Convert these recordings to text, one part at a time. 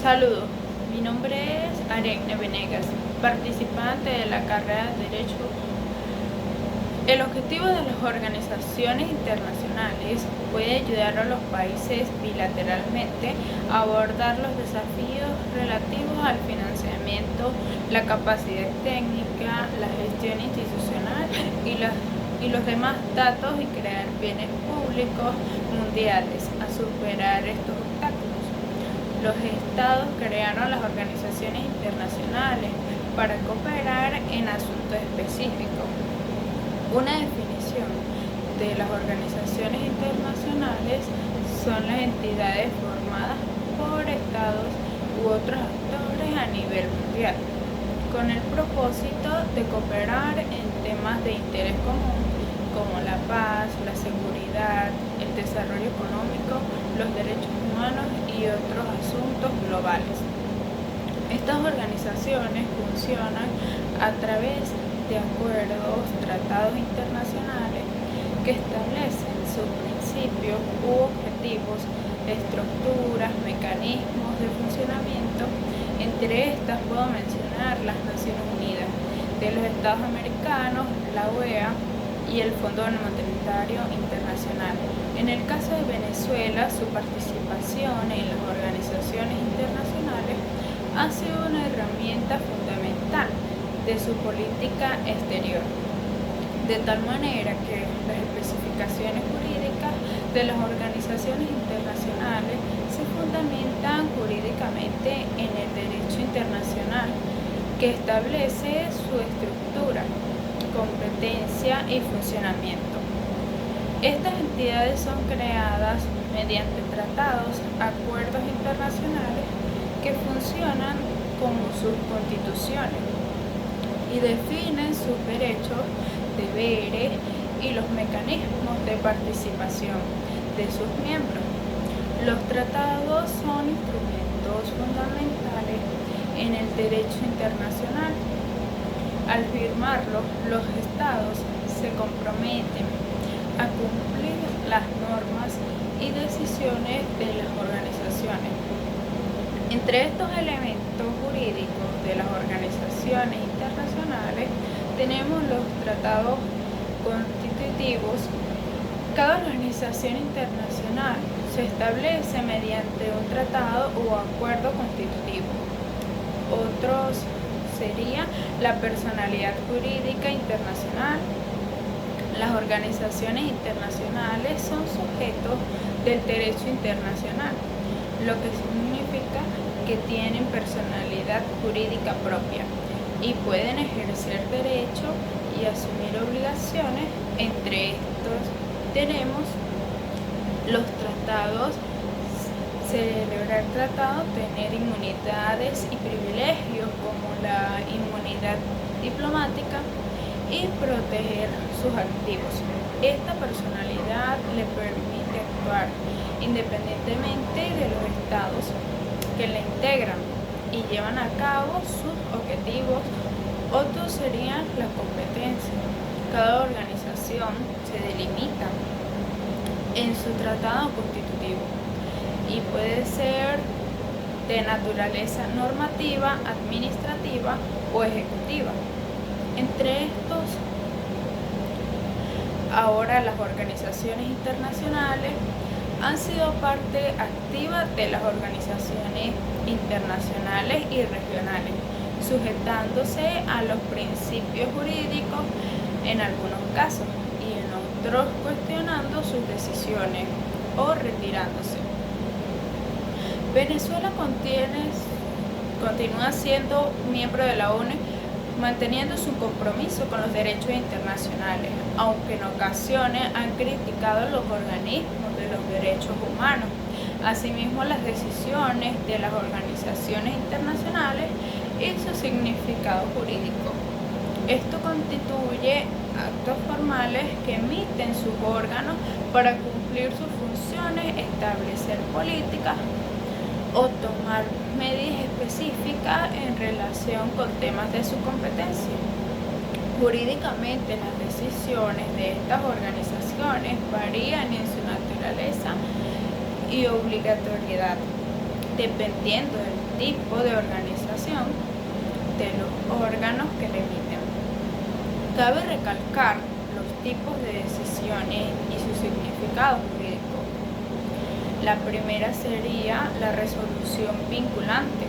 Saludos, mi nombre es Ariadne Venegas, participante de la carrera de Derecho. El objetivo de las organizaciones internacionales puede ayudar a los países bilateralmente a abordar los desafíos relativos al financiamiento, la capacidad técnica, la gestión institucional y los demás datos y crear bienes públicos mundiales a superar estos obstáculos. Los estados crearon las organizaciones internacionales para cooperar en asuntos específicos. Una definición de las organizaciones internacionales son las entidades formadas por estados u otros actores a nivel mundial, con el propósito de cooperar en temas de interés común como la paz, la seguridad, el desarrollo económico, los derechos humanos y otros asuntos globales. Estas organizaciones funcionan a través de acuerdos, tratados internacionales que establecen sus principios u objetivos, estructuras, mecanismos de funcionamiento. Entre estas puedo mencionar las Naciones Unidas, de los Estados Americanos, la OEA y el Fondo Monetario Internacional. En el caso de Venezuela, su participación en las organizaciones internacionales ha sido una herramienta fundamental de su política exterior, de tal manera que las especificaciones jurídicas de las organizaciones internacionales se fundamentan jurídicamente en el derecho internacional, que establece su estructura, competencia y funcionamiento. Estas entidades son creadas mediante tratados, acuerdos internacionales que funcionan como sus constituciones y definen sus derechos, deberes y los mecanismos de participación de sus miembros. Los tratados son instrumentos fundamentales en el derecho internacional. Al firmarlos, los estados se comprometen a cumplir las normas y decisiones de las organizaciones. Entre estos elementos jurídicos de las organizaciones internacionales tenemos los tratados constitutivos. Cada organización internacional se establece mediante un tratado o acuerdo constitutivo. Otros sería la personalidad jurídica internacional. Las organizaciones internacionales son sujetos del derecho internacional, lo que significa que tienen personalidad jurídica propia y pueden ejercer derecho y asumir obligaciones. Entre estos tenemos los tratados, celebrar tratados, tener inmunidades y privilegios como la inmunidad diplomática y proteger sus activos. Esta personalidad le permite actuar independientemente de los estados que la integran y llevan a cabo sus objetivos. Otros serían la competencia. Cada organización se delimita en su tratado constitutivo y puede ser de naturaleza normativa, administrativa o ejecutiva. Entre estos, ahora las organizaciones internacionales han sido parte activa de las organizaciones internacionales y regionales, sujetándose a los principios jurídicos en algunos casos y en otros cuestionando sus decisiones o retirándose. Venezuela continúa siendo miembro de la ONU, manteniendo su compromiso con los derechos internacionales, aunque en ocasiones han criticado los organismos de los derechos humanos. Asimismo, las decisiones de las organizaciones internacionales y su significado jurídico. Esto constituye actos formales que emiten sus órganos para cumplir sus funciones, establecer políticas o tomar medidas específicas en relación con temas de su competencia. Jurídicamente, las decisiones de estas organizaciones varían en su naturaleza y obligatoriedad. dependiendo del tipo de organización de los órganos que le emiten. Cabe recalcar los tipos de decisiones y su significado jurídico. La primera sería la resolución vinculante.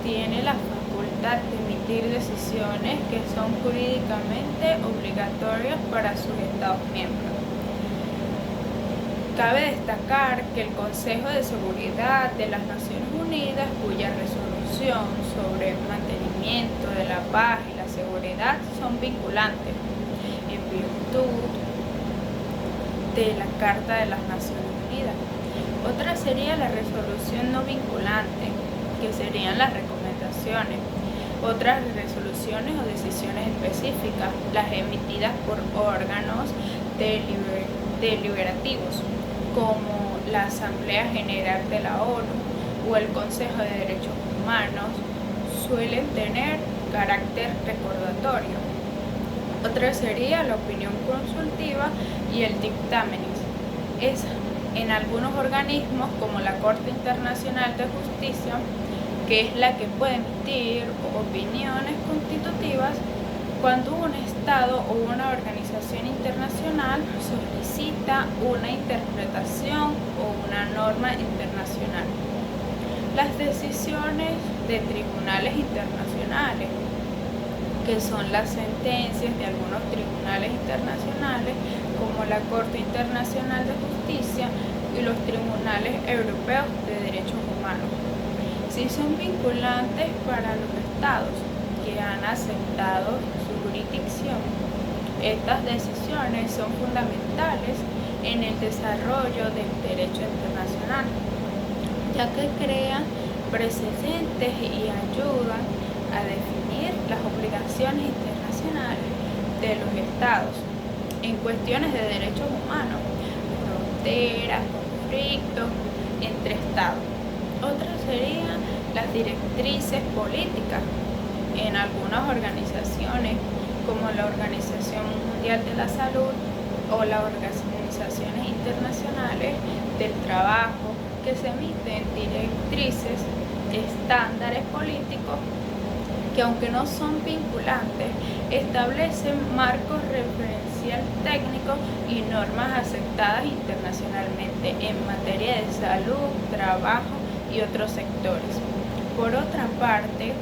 Tiene la facultad de emitir decisiones que son jurídicamente obligatorias para sus Estados miembros. Cabe destacar que el Consejo de Seguridad de las Naciones Unidas, cuya resolución sobre el mantenimiento de la paz y la seguridad son vinculantes en virtud de la Carta de las Naciones Unidas. Otra sería la resolución no vinculante, que serían las recomendaciones. Otras resoluciones o decisiones específicas, las emitidas por órganos deliberativos, como la Asamblea General de la ONU o el Consejo de Derechos Humanos, suelen tener carácter recordatorio. Otra sería la opinión consultiva y el dictamen. Es en algunos organismos como la Corte Internacional de Justicia, que es la que puede emitir opiniones constitutivas cuando un Estado o una organización internacional solicita una interpretación o una norma internacional. Las decisiones de tribunales internacionales, que son las sentencias de algunos tribunales internacionales, como la Corte Internacional de Justicia y los tribunales europeos de derechos humanos. Si son vinculantes para los estados que han aceptado su jurisdicción, estas decisiones son fundamentales en el desarrollo del derecho internacional, ya que crean precedentes y ayudan a definir las obligaciones internacionales de los estados en cuestiones de derechos humanos, fronteras, conflictos entre estados. Otra serían las directrices políticas en algunas organizaciones, como la Organización Mundial de la Salud o las organizaciones internacionales del trabajo, que se emiten directrices, estándares políticos que, aunque no son vinculantes, establecen marcos referencial técnicos y normas aceptadas internacionalmente en materia de salud, trabajo y otros sectores. Por otra parte,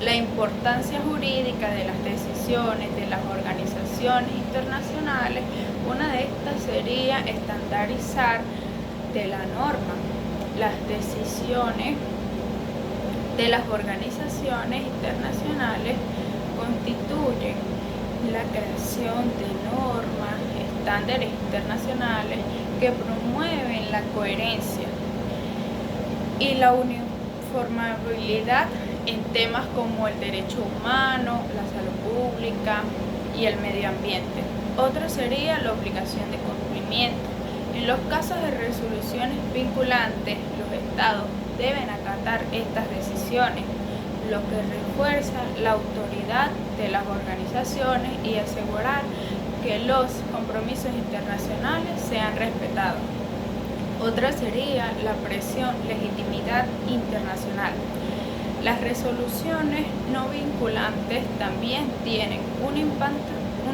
la importancia jurídica de las decisiones de las organizaciones internacionales, una de estas sería estandarizar de la norma. Las decisiones de las organizaciones internacionales constituyen la creación de normas, estándares internacionales que promueven la coherencia y la uniformabilidad en temas como el derecho humano, la salud pública y el medio ambiente. Otra sería la obligación de cumplimiento. En los casos de resoluciones vinculantes, los estados deben acatar estas decisiones, lo que refuerza la autoridad de las organizaciones y asegurar que los compromisos internacionales sean respetados. Otra sería la presión, legitimidad internacional. Las resoluciones no vinculantes también tienen un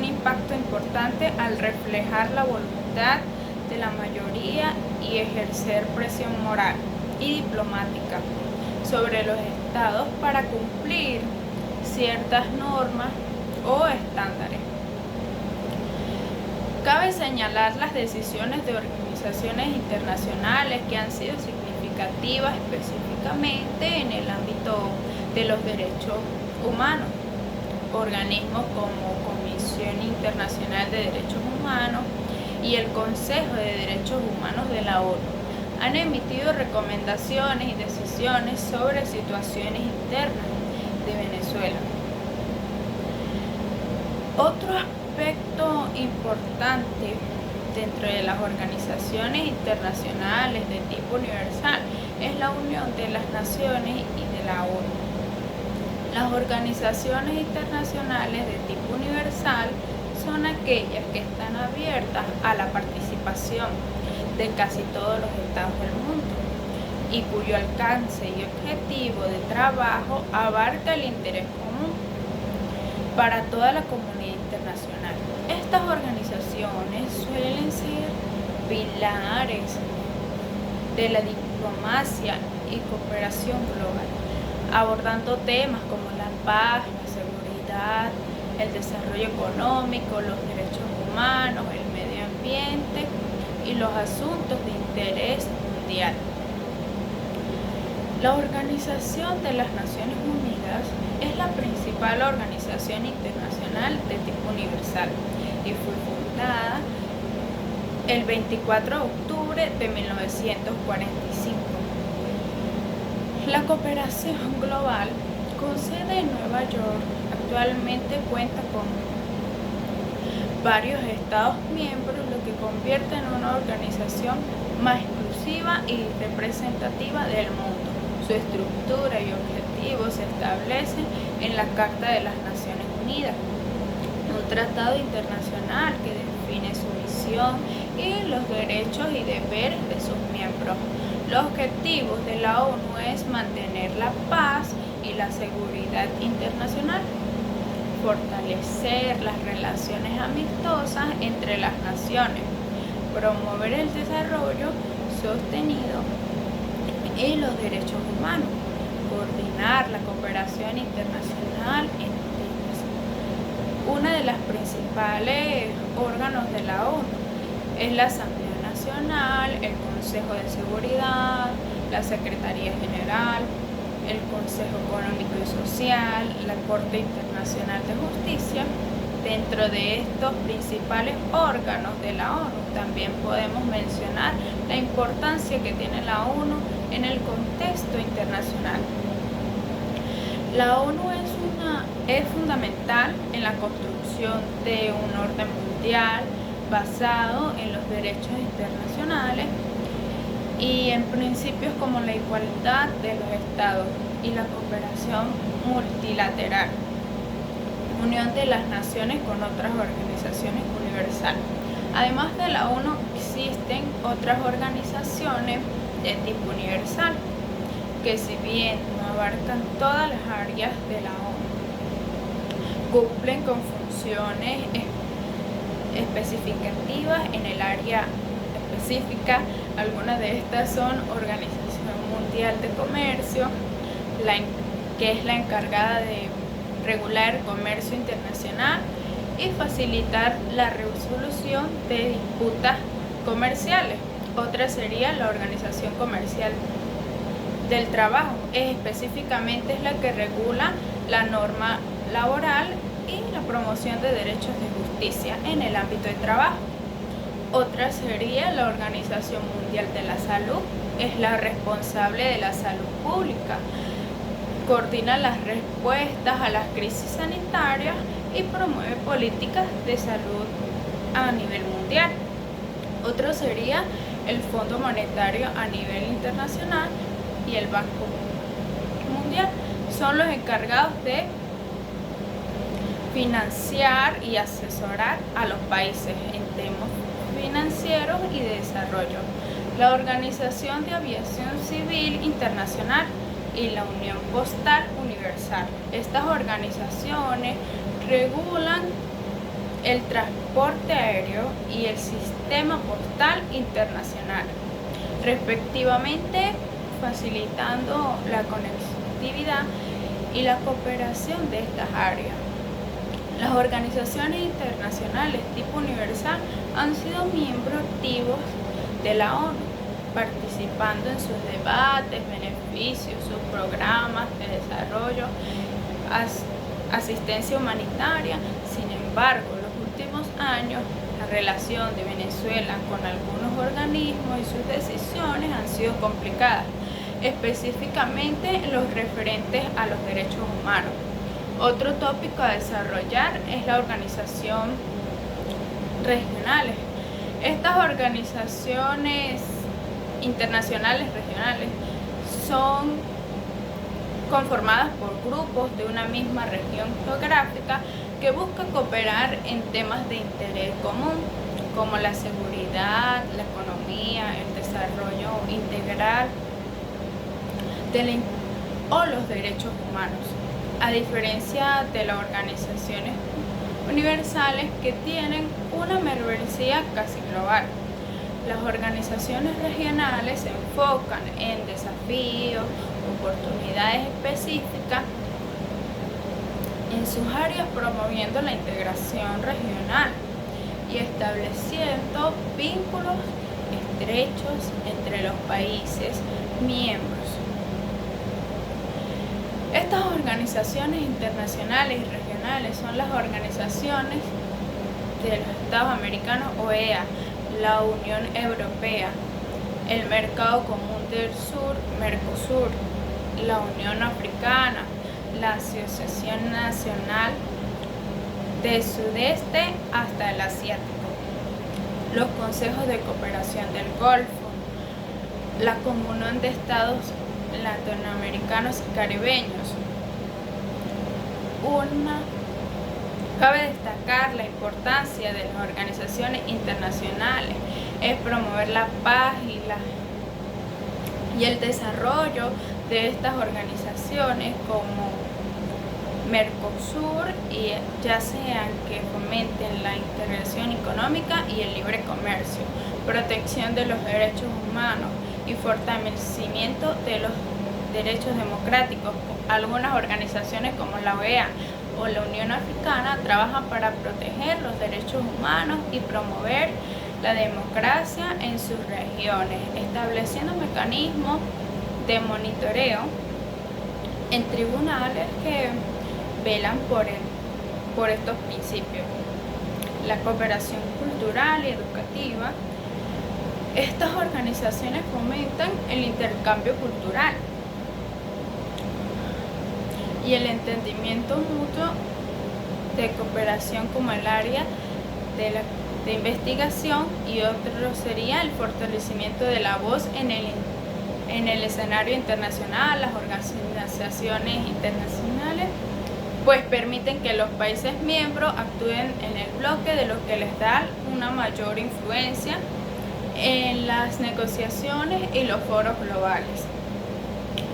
impacto importante al reflejar la voluntad de la mayoría y ejercer presión moral y diplomática sobre los estados para cumplir ciertas normas o estándares. Cabe señalar las decisiones de organizaciones internacionales que han sido significativas específicamente en el ámbito de los derechos humanos. Organismos como Comisión Internacional de Derechos Humanos y el Consejo de Derechos Humanos de la ONU han emitido recomendaciones y decisiones sobre situaciones internas de Venezuela. Otro aspecto importante dentro de las organizaciones internacionales de tipo universal es la unión de las naciones y de la ONU. Las organizaciones internacionales de tipo universal son aquellas que están abiertas a la participación de casi todos los estados del mundo. y cuyo alcance y objetivo de trabajo abarca el interés común para toda la comunidad internacional. Estas organizaciones suelen ser pilares de la diplomacia y cooperación global, abordando temas como la paz, la seguridad, el desarrollo económico, los derechos humanos, el medio ambiente y los asuntos de interés mundial. La Organización de las Naciones Unidas es la principal organización internacional de tipo universal y fue fundada el 24 de octubre de 1945. La cooperación global, con sede en Nueva York, actualmente cuenta con varios Estados miembros, lo que convierte en una organización más inclusiva y representativa del mundo. Su estructura y objetivos se establecen en la Carta de las Naciones Unidas, un tratado internacional que define su misión y los derechos y deberes de sus miembros. Los objetivos de la ONU es mantener la paz y la seguridad internacional, fortalecer las relaciones amistosas entre las naciones, promover el desarrollo sostenido y los derechos humanos, coordinar la cooperación internacional en temas. Una de las principales órganos de la ONU es la Asamblea Nacional, el Consejo de Seguridad, la Secretaría General, el Consejo Económico y Social, la Corte Internacional de Justicia. Dentro de estos principales órganos de la ONU también podemos mencionar la importancia que tiene la ONU en el contexto internacional. La ONU es fundamental en la construcción de un orden mundial basado en los derechos internacionales y en principios como la igualdad de los estados y la cooperación multilateral, unión de las naciones con otras organizaciones universales. Además de la ONU existen otras organizaciones de tipo universal que, si bien no abarcan todas las áreas de la ONU, cumplen con funciones especificativas en el área específica. Algunas de estas son Organización Mundial de Comercio, que es la encargada de regular el comercio internacional y facilitar la resolución de disputas comerciales. Otra sería la Organización Comercial del Trabajo, específicamente es la que regula la norma laboral y la promoción de derechos de justicia en el ámbito de trabajo. Otra sería la Organización Mundial de la Salud, es la responsable de la salud pública, coordina las respuestas a las crisis sanitarias y promueve políticas de salud a nivel mundial. Otro sería el Fondo Monetario a nivel internacional y el Banco Mundial. Son los encargados de financiar y asesorar a los países en temas financieros y de desarrollo. La Organización de Aviación Civil Internacional y la Unión Postal Universal. Estas organizaciones regulan el transporte aéreo y el sistema postal internacional, respectivamente, facilitando la conectividad y la cooperación de estas áreas. Las organizaciones internacionales tipo universal han sido miembros activos de la ONU, participando en sus debates, beneficios, sus programas de desarrollo, asistencia humanitaria. Sin embargo, en los últimos años, la relación de Venezuela con algunos organismos y sus decisiones han sido complicadas, específicamente en los referentes a los derechos humanos. Otro tópico a desarrollar es la organización regionales. Estas organizaciones internacionales regionales son conformadas por grupos de una misma región geográfica que buscan cooperar en temas de interés común, como la seguridad, la economía, el desarrollo integral o los derechos humanos, a diferencia de las organizaciones universales que tienen una membresía casi global. Las organizaciones regionales se enfocan en desafíos, oportunidades específicas en sus áreas, promoviendo la integración regional y estableciendo vínculos estrechos entre los países miembros. Estas organizaciones internacionales y regionales son las organizaciones de los Estados Americanos, OEA, la Unión Europea, el Mercado Común del Sur, Mercosur, la Unión Africana, la Asociación Nacional del Sudeste hasta el Asiático, los Consejos de Cooperación del Golfo, la Comunión de Estados Latinoamericanos y Caribeños. Cabe destacar la importancia de las organizaciones internacionales, es promover la paz y el desarrollo de estas organizaciones como Mercosur, y ya sean que fomenten la integración económica y el libre comercio, protección de los derechos humanos y fortalecimiento de los derechos democráticos. Algunas organizaciones como la OEA o la Unión Africana trabajan para proteger los derechos humanos y promover la democracia en sus regiones, estableciendo mecanismos de monitoreo en tribunales que velan por estos principios. La cooperación cultural y educativa. Estas organizaciones fomentan el intercambio cultural y el entendimiento mutuo de cooperación, como el área de investigación, y otro sería el fortalecimiento de la voz en el escenario internacional. Las organizaciones internacionales pues permiten que los países miembros actúen en el bloque, de lo que les da una mayor influencia en las negociaciones y los foros globales.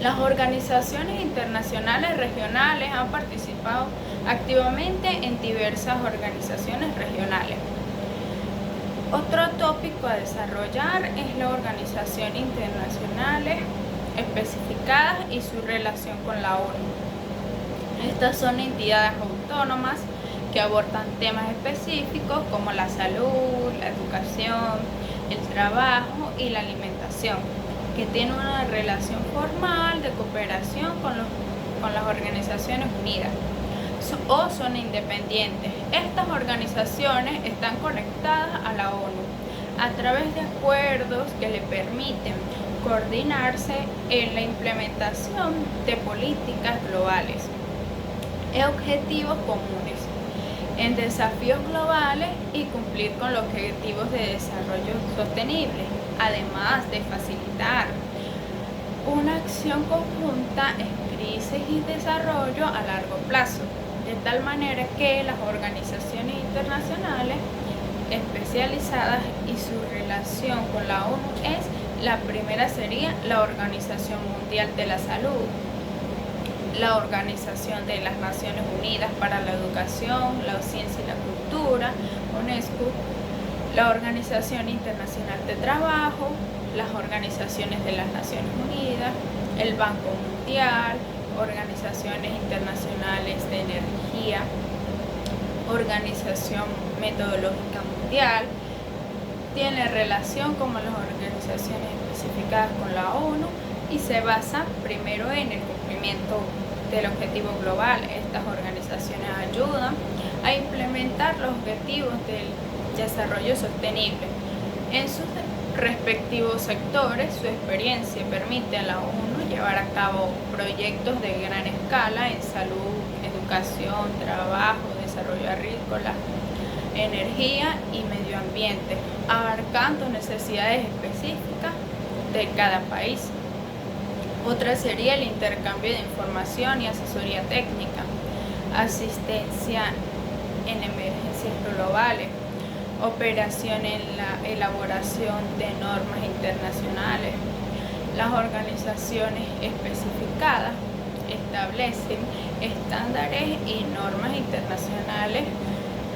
Las organizaciones internacionales regionales han participado activamente en diversas organizaciones regionales. Otro tópico a desarrollar es las organizaciones internacionales especificadas y su relación con la ONU. Estas son entidades autónomas que abordan temas específicos como la salud, la educación, el trabajo y la alimentación, que tienen una relación formal de cooperación con las Organizaciones Unidas o son independientes. Estas organizaciones están conectadas a la ONU a través de acuerdos que le permiten coordinarse en la implementación de políticas globales y objetivos comunes, en desafíos globales y cumplir con los objetivos de desarrollo sostenible, además de facilitar una acción conjunta en crisis y desarrollo a largo plazo, de tal manera que las organizaciones internacionales especializadas y su relación con la ONU es: la primera sería la Organización Mundial de la Salud, la Organización de las Naciones Unidas para la Educación, la Ciencia y la Cultura, UNESCO, la Organización Internacional de Trabajo, las organizaciones de las Naciones Unidas, el Banco Mundial, organizaciones internacionales de energía, Organización Meteorológica Mundial. Tiene relación con las organizaciones especificadas con la ONU y se basa primero en el cumplimiento del objetivo global. Estas organizaciones ayudan a implementar los objetivos del desarrollo sostenible en sus respectivos sectores. Su experiencia permite a la ONU llevar a cabo proyectos de gran escala en salud, educación, trabajo, desarrollo agrícola, energía y medio ambiente, abarcando necesidades específicas de cada país. Otra sería el intercambio de información y asesoría técnica, asistencia en emergencias globales, operación en la elaboración de normas internacionales, Las organizaciones especificadas establecen estándares y normas internacionales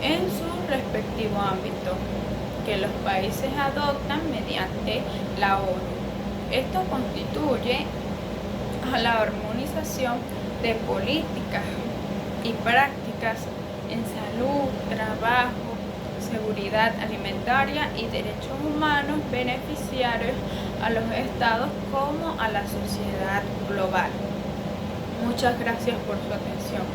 en su respectivo ámbito que los países adoptan mediante la ONU. Esto constituye a la armonización de políticas y prácticas en salud, trabajo, seguridad alimentaria y derechos humanos beneficiarios a los estados como a la sociedad global. Muchas gracias por su atención.